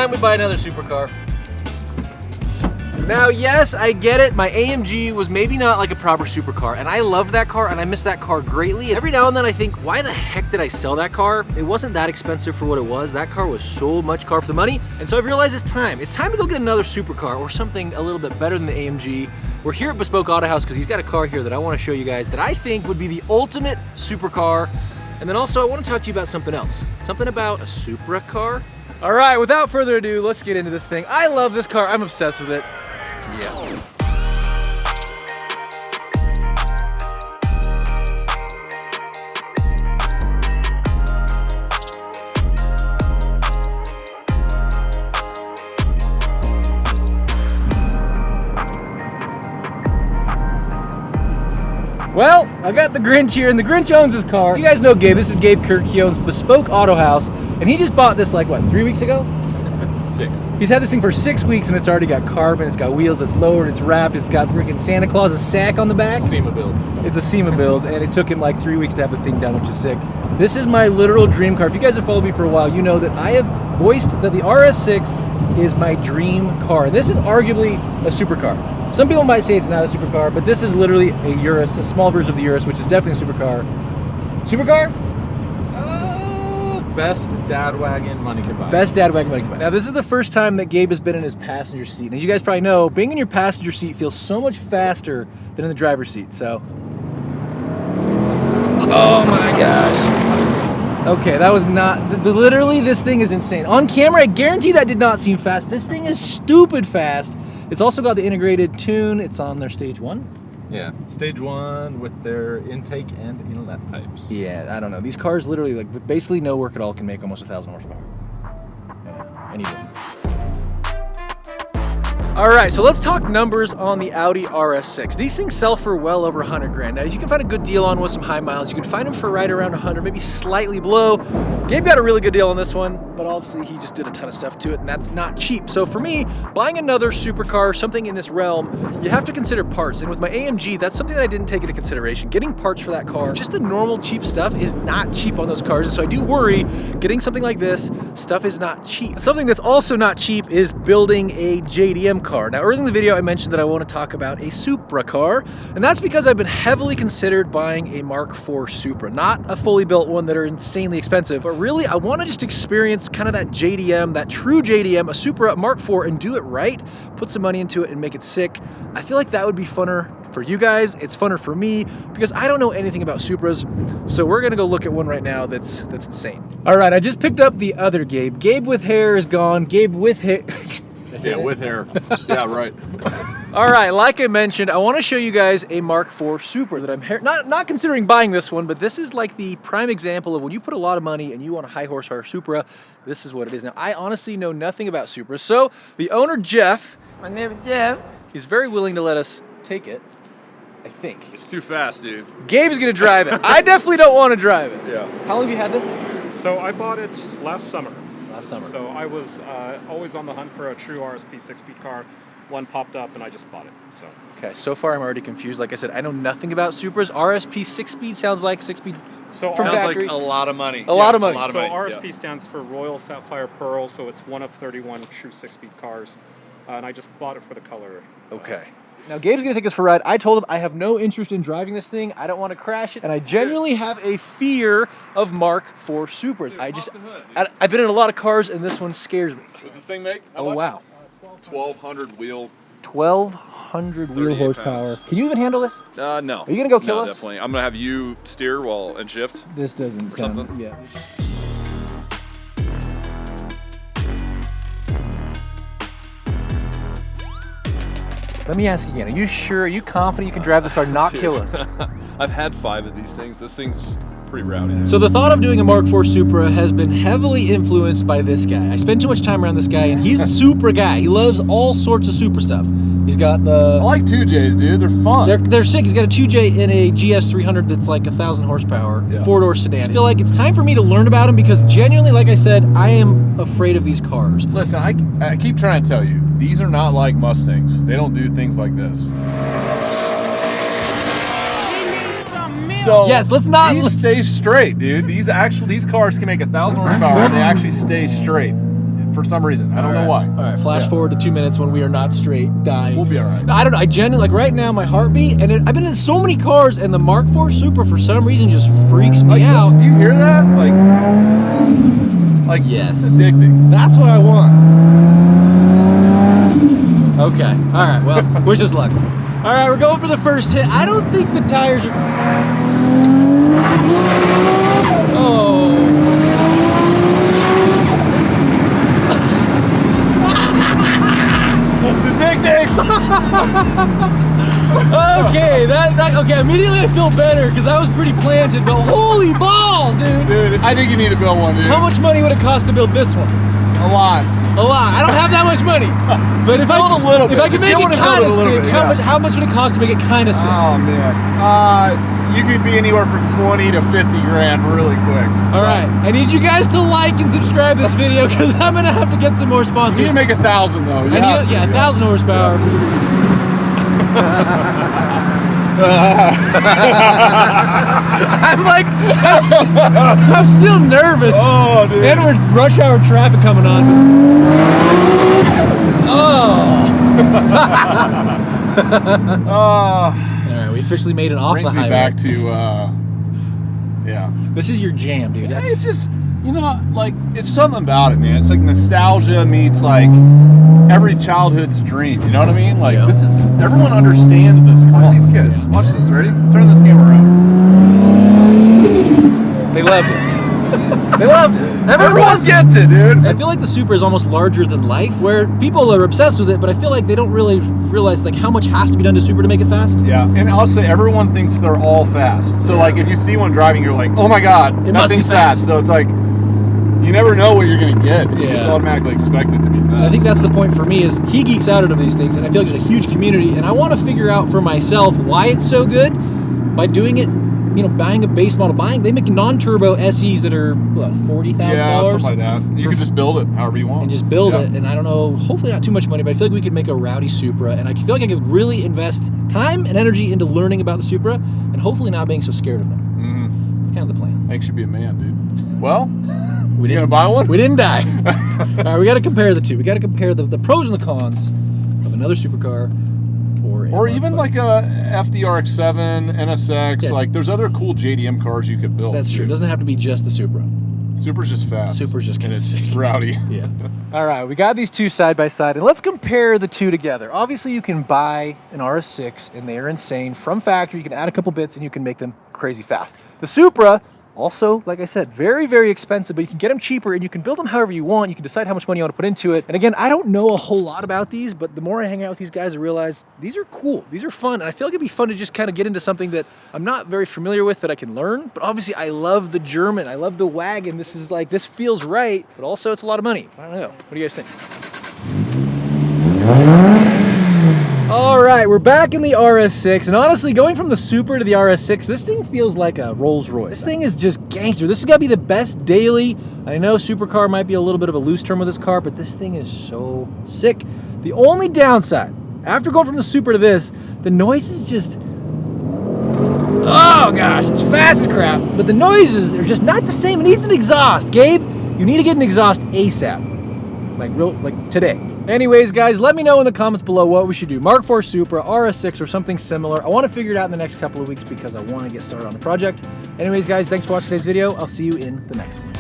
time we buy another supercar. Now, yes, I get it. My AMG was maybe not like a proper supercar, and I love that car, and I miss that car greatly. And every now and then I think, why the heck did I sell that car? It wasn't that expensive for what it was. That car was so much car for the money. And so I've realized it's time. It's time to go get another supercar or something a little bit better than the AMG. We're here at Bespoke Auto House because he's got a car here that I want to show you guys that I think would be the ultimate supercar. And then also I want to talk to you about something else. Something about a Supra car. All right, without further ado, let's get into this thing. I love this car. I'm obsessed with it. Yeah. Well, I got the Grinch here, and the Grinch owns his car. You guys know Gabe. This is Gabe Kirk. He owns Bespoke Auto House, and he just bought this like, what, 3 weeks ago? 6. He's had this thing for 6 weeks, and it's already got carbon, it's got wheels, it's lowered, it's wrapped, it's got freaking Santa Claus's sack on the back. SEMA build. It's a SEMA build, and it took him like 3 weeks to have the thing done, which is sick. This is my literal dream car. If you guys have followed me for a while, you know that I have voiced that the RS6 is my dream car. This is arguably a supercar. Some people might say it's not a supercar, but this is literally a Urus, a small version of the Urus, which is definitely a supercar. Supercar? Best dad wagon money can buy. Best dad wagon money can buy. Now, this is the first time that Gabe has been in his passenger seat. And as you guys probably know, being in your passenger seat feels so much faster than in the driver's seat, so. Oh my gosh. Okay, that was not, literally this thing is insane. On camera, I guarantee that did not seem fast. This thing is stupid fast. It's also got the integrated tune. It's on their stage 1. Yeah, stage 1 with their intake and inlet pipes. Yeah, I don't know. These cars literally, like, with basically no work at all, can make almost 1,000 horsepower. Yeah, I need it. All right, so let's talk numbers on the Audi RS6. These things sell for well over 100 grand. Now, you can find a good deal on with some high miles. You can find them for right around 100, maybe slightly below. Gabe got a really good deal on this one, but obviously he just did a ton of stuff to it, and that's not cheap. So for me, buying another supercar, something in this realm, you have to consider parts. And with my AMG, that's something that I didn't take into consideration. Getting parts for that car, just the normal cheap stuff is not cheap on those cars. And so I do worry, getting something like this, stuff is not cheap. Something that's also not cheap is building a JDM car. Now, early in the video, I mentioned that I want to talk about a Supra car, and that's because I've been heavily considered buying a Mark IV Supra, not a fully built one that are insanely expensive, but really, I want to just experience kind of that JDM, that true JDM, a Supra Mark IV, and do it right, put some money into it and make it sick. I feel like that would be funner for you guys. It's funner for me because I don't know anything about Supras. So we're gonna go look at one right now that's insane. All right, I just picked up the other Gabe. Gabe with hair is gone. Gabe with hair. Yeah, with hair. Yeah, right. All right, like I mentioned, I want to show you guys a Mark IV Supra that I'm not considering buying this one, but this is like the prime example of when you put a lot of money and you want a high horsepower Supra, this is what it is. Now, I honestly know nothing about Supras, so the owner, Jeff, my name is Jeff, he's very willing to let us take it, I think. It's too fast, dude. Gabe's gonna drive it. I definitely don't want to drive it. Yeah. How long have you had this? So I bought it last summer. Summer. So I was always on the hunt for a true RSP 6-speed car. One popped up and I just bought it. So. Okay, so far I'm already confused. Like I said, I know nothing about Supras. RSP 6-speed sounds like 6-speed. So from sounds factory. like a lot of money. A lot of money. So RSP stands for Royal Sapphire Pearl. So it's one of 31 true 6-speed cars, and I just bought it for the color. Okay. Now, Gabe's gonna take us for a ride. I told him I have no interest in driving this thing. I don't want to crash it, and I genuinely have a fear of Mark IV Supras. Dude, I've been in a lot of cars, and this one scares me. What's this thing make? How Oh, much? wow. 1,200 wheel. 1,200 wheel 38 horsepower. pounds. Can you even handle this? No. Are you gonna go kill us? Definitely. I'm gonna have you steer and shift. This doesn't Or sound. something? Yeah. Let me ask you again. Are you sure? Are you confident you can drive this car, not kill us? I've had 5 of these things. This thing's pretty rowdy. So the thought of doing a Mark IV Supra has been heavily influenced by this guy. I spend too much time around this guy, and he's a Supra guy. He loves all sorts of Supra stuff. He's got the... I like 2Js, dude. They're fun. They're sick. He's got a 2J in a GS 300 that's like 1,000 horsepower, Yeah. 4-door sedan. I feel like it's time for me to learn about him because genuinely, like I said, I am afraid of these cars. Listen, I keep trying to tell you, these are not like Mustangs. They don't do things like this. So Yes, let's not- These stay straight, dude. These cars can make 1,000 horsepower and they actually stay straight. for some reason. I don't know why. All right, flash Yeah. forward to 2 minutes when we are not straight dying. We'll be all right. No, I don't know. I genuinely, like right now, my heartbeat, and I've been in so many cars, and the Mark IV Supra for some reason just freaks me out. Do you hear that? Like Yes. it's addicting. That's what I want. Okay. All right. Well, wish us luck. All right, we're going for the first hit. I don't think the tires are. Oh. It's addicting. Okay, okay. Immediately I feel better because I was pretty planted, but holy balls, dude! Dude, I think you need to build one, dude. How much money would it cost to build this one? A lot. A lot. I don't have that much money, but if build a little bit. if I can Just make get it one and build kind it of a little sick, bit, how yeah. how much would it cost to make it kind of sick? Oh man. You could be anywhere from 20 to 50 grand really quick. All right, I need you guys to like and subscribe this video because I'm gonna have to get some more You sponsors. need to make 1,000 though. You have to, yeah, 1,000 horsepower. I'm like, I'm still nervous. Oh, dude. And we're rush hour traffic coming on. Oh. All right, we officially made it off the Brings me highway. back to, yeah. This is your jam, dude. Yeah, it's just, you know, like, it's something about it, man. It's like nostalgia meets, like, every childhood's dream. You know what I mean? Like, Yeah. this is, everyone understands this. Watch these kids. Watch this. Ready? Turn this camera around. They loved it. They loved it. Everyone gets it, dude. I feel like the Supra is almost larger than life, where people are obsessed with it, but I feel like they don't really realize like how much has to be done to Supra to make it fast. Yeah, and I'll say everyone thinks they're all fast. So, like, if you see one driving, you're like, oh my God, It must be nothing's fast. fast. So it's like, you never know what you're going to get. You just Yeah. automatically expect it to be fast. And I think that's the point for me is he geeks out of these things, and I feel like there's a huge community, and I want to figure out for myself why it's so good by doing it. You know, buying a base model, they make non-turbo SEs that are what, $40,000. Yeah, something like that. You can just build it however you want. And just build Yeah. it, and I don't know, hopefully not too much money, but I feel like we could make a rowdy Supra, and I feel like I could really invest time and energy into learning about the Supra, and hopefully not being so scared of them. Mm-hmm. That's kind of the plan. Makes you be a man, dude. Well, We you gonna didn't buy one? We didn't die. All right, we got to compare the two. We got to compare the pros and the cons of another supercar, Or even like a FDRX7, NSX. Yeah. Like, there's other cool JDM cars you could build. That's true. It dude. doesn't have to be just the Supra. Supra's just fast. Supra's just and kinda it's sick. rowdy. Yeah. All right, we got these two side by side, and let's compare the two together. Obviously, you can buy an RS6, and they are insane from factory. You can add a couple bits, and you can make them crazy fast. The Supra, also, like I said, very, very expensive, but you can get them cheaper, and you can build them however you want. You can decide how much money you want to put into it. And again, I don't know a whole lot about these, but the more I hang out with these guys, I realize these are cool. These are fun, and I feel like it'd be fun to just kind of get into something that I'm not very familiar with that I can learn. But obviously, I love the German. I love the wagon. This is like, this feels right, but also it's a lot of money. I don't know. What do you guys think? All right, we're back in the RS6, and honestly, going from the Supra to the RS6, this thing feels like a Rolls Royce. This thing is just gangster. This has got to be the best daily. I know supercar might be a little bit of a loose term with this car, but this thing is so sick. The only downside, after going from the Supra to this, the noise is just, oh gosh, it's fast as crap, but the noises are just not the same. It needs an exhaust. Gabe, you need to get an exhaust ASAP. Like today. Anyways, guys, let me know in the comments below what we should do. Mark IV Supra, RS6, or something similar. I want to figure it out in the next couple of weeks because I want to get started on the project. Anyways, guys, thanks for watching today's video. I'll see you in the next one.